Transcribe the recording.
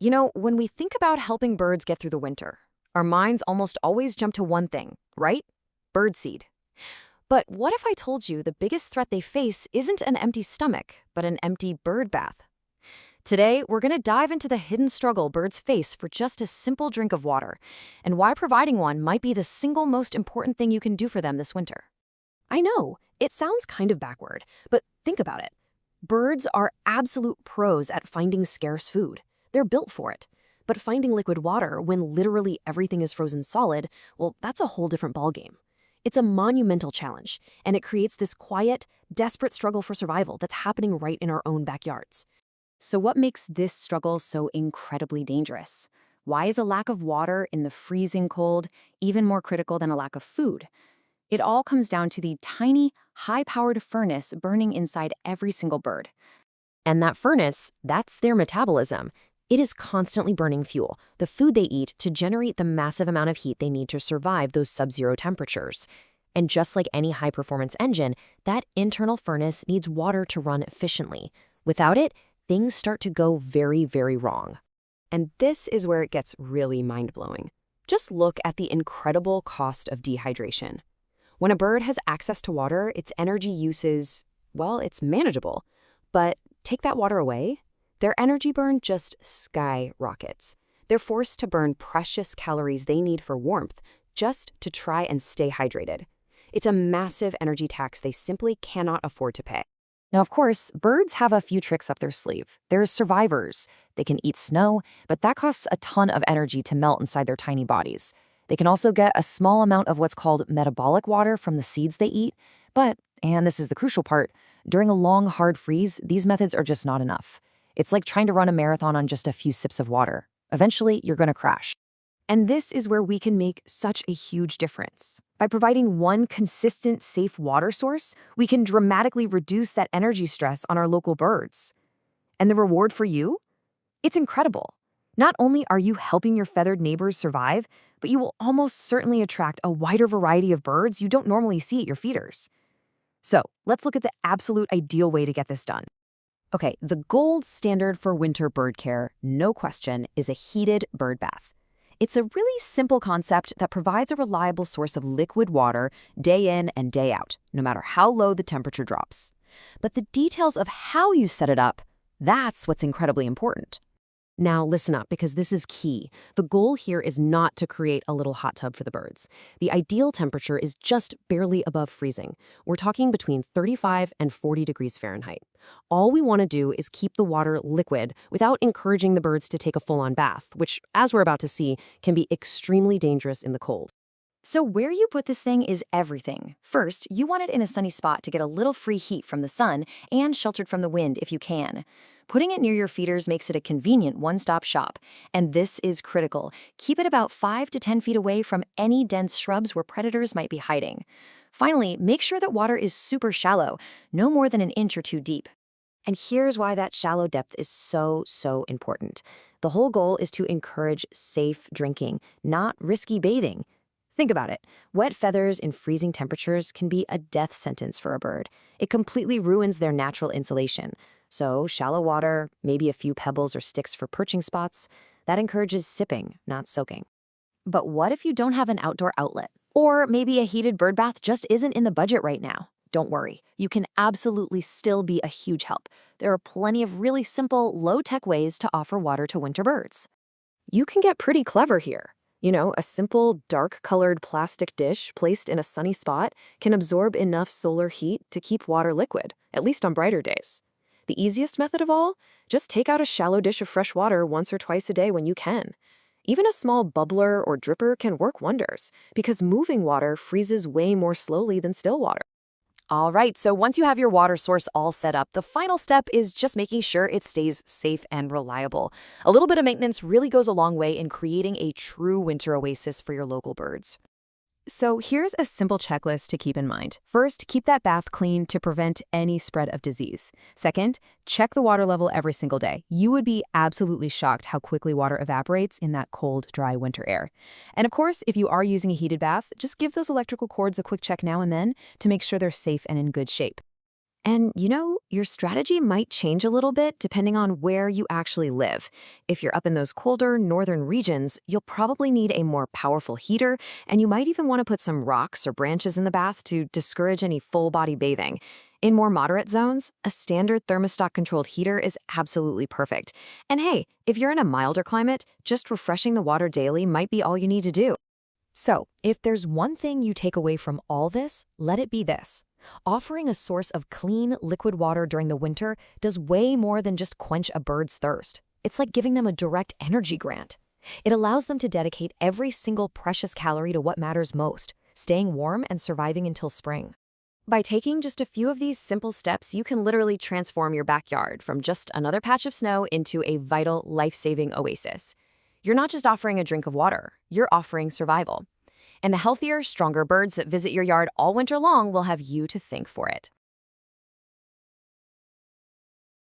When we think about helping birds get through the winter, our minds almost always jump to one thing, right? Birdseed. But what if I told you the biggest threat they face isn't an empty stomach, but an empty bird bath? Today, we're going to dive into the hidden struggle birds face for just a simple drink of water, and why providing one might be the single most important thing you can do for them this winter. I know, it sounds kind of backward, but think about it. Birds are absolute pros at finding scarce food. They're built for it. But finding liquid water when literally everything is frozen solid, well, that's a whole different ballgame. It's a monumental challenge, and it creates this quiet, desperate struggle for survival that's happening right in our own backyards. So what makes this struggle so incredibly dangerous? Why is a lack of water in the freezing cold even more critical than a lack of food? It all comes down to the tiny, high-powered furnace burning inside every single bird. And that furnace, that's their metabolism. It is constantly burning fuel, the food they eat, to generate the massive amount of heat they need to survive those sub-zero temperatures. And just like any high-performance engine, that internal furnace needs water to run efficiently. Without it, things start to go very, very wrong. And this is where it gets really mind-blowing. Just look at the incredible cost of dehydration. When a bird has access to water, its energy use is, well, it's manageable. But take that water away, their energy burn just skyrockets. They're forced to burn precious calories they need for warmth just to try and stay hydrated. It's a massive energy tax they simply cannot afford to pay. Now, of course, birds have a few tricks up their sleeve. They're survivors. They can eat snow, but that costs a ton of energy to melt inside their tiny bodies. They can also get a small amount of what's called metabolic water from the seeds they eat. But, and this is the crucial part, during a long, hard freeze, these methods are just not enough. It's like trying to run a marathon on just a few sips of water. Eventually, you're going to crash. And this is where we can make such a huge difference. By providing one consistent, safe water source, we can dramatically reduce that energy stress on our local birds. And the reward for you? It's incredible. Not only are you helping your feathered neighbors survive, but you will almost certainly attract a wider variety of birds you don't normally see at your feeders. So, let's look at the absolute ideal way to get this done. Okay, the gold standard for winter bird care, no question, is a heated bird bath. It's a really simple concept that provides a reliable source of liquid water day in and day out, no matter how low the temperature drops. But the details of how you set it up, that's what's incredibly important. Now listen up, because this is key. The goal here is not to create a little hot tub for the birds. The ideal temperature is just barely above freezing. We're talking between 35 and 40 degrees Fahrenheit. All we want to do is keep the water liquid without encouraging the birds to take a full-on bath, which, as we're about to see, can be extremely dangerous in the cold. So where you put this thing is everything. First, you want it in a sunny spot to get a little free heat from the sun and sheltered from the wind if you can. Putting it near your feeders makes it a convenient one-stop shop. And this is critical. Keep it about 5 to 10 feet away from any dense shrubs where predators might be hiding. Finally, make sure that water is super shallow, no more than an inch or two deep. And here's why that shallow depth is so important. The whole goal is to encourage safe drinking, not risky bathing. Think about it. Wet feathers in freezing temperatures can be a death sentence for a bird. It completely ruins their natural insulation. So shallow water, maybe a few pebbles or sticks for perching spots, that encourages sipping, not soaking. But what if you don't have an outdoor outlet? Or maybe a heated bird bath just isn't in the budget right now? Don't worry, you can absolutely still be a huge help. There are plenty of really simple, low-tech ways to offer water to winter birds. You can get pretty clever here. A simple, dark-colored plastic dish placed in a sunny spot can absorb enough solar heat to keep water liquid, at least on brighter days. The easiest method of all? Just take out a shallow dish of fresh water once or twice a day when you can. Even a small bubbler or dripper can work wonders, because moving water freezes way more slowly than still water. All right, so once you have your water source all set up, the final step is just making sure it stays safe and reliable. A little bit of maintenance really goes a long way in creating a true winter oasis for your local birds. So here's a simple checklist to keep in mind. First, keep that bath clean to prevent any spread of disease. Second, check the water level every single day. You would be absolutely shocked how quickly water evaporates in that cold, dry winter air. And of course, if you are using a heated bath, just give those electrical cords a quick check now and then to make sure they're safe and in good shape. And your strategy might change a little bit depending on where you actually live. If you're up in those colder northern regions, you'll probably need a more powerful heater, and you might even want to put some rocks or branches in the bath to discourage any full body bathing. In more moderate zones, a standard thermostat controlled heater is absolutely perfect. And hey, if you're in a milder climate, just refreshing the water daily might be all you need to do. So, if there's one thing you take away from all this, let it be this. Offering a source of clean, liquid water during the winter does way more than just quench a bird's thirst. It's like giving them a direct energy grant. It allows them to dedicate every single precious calorie to what matters most, staying warm and surviving until spring. By taking just a few of these simple steps, you can literally transform your backyard from just another patch of snow into a vital, life-saving oasis. You're not just offering a drink of water, you're offering survival. And the healthier, stronger birds that visit your yard all winter long will have you to thank for it.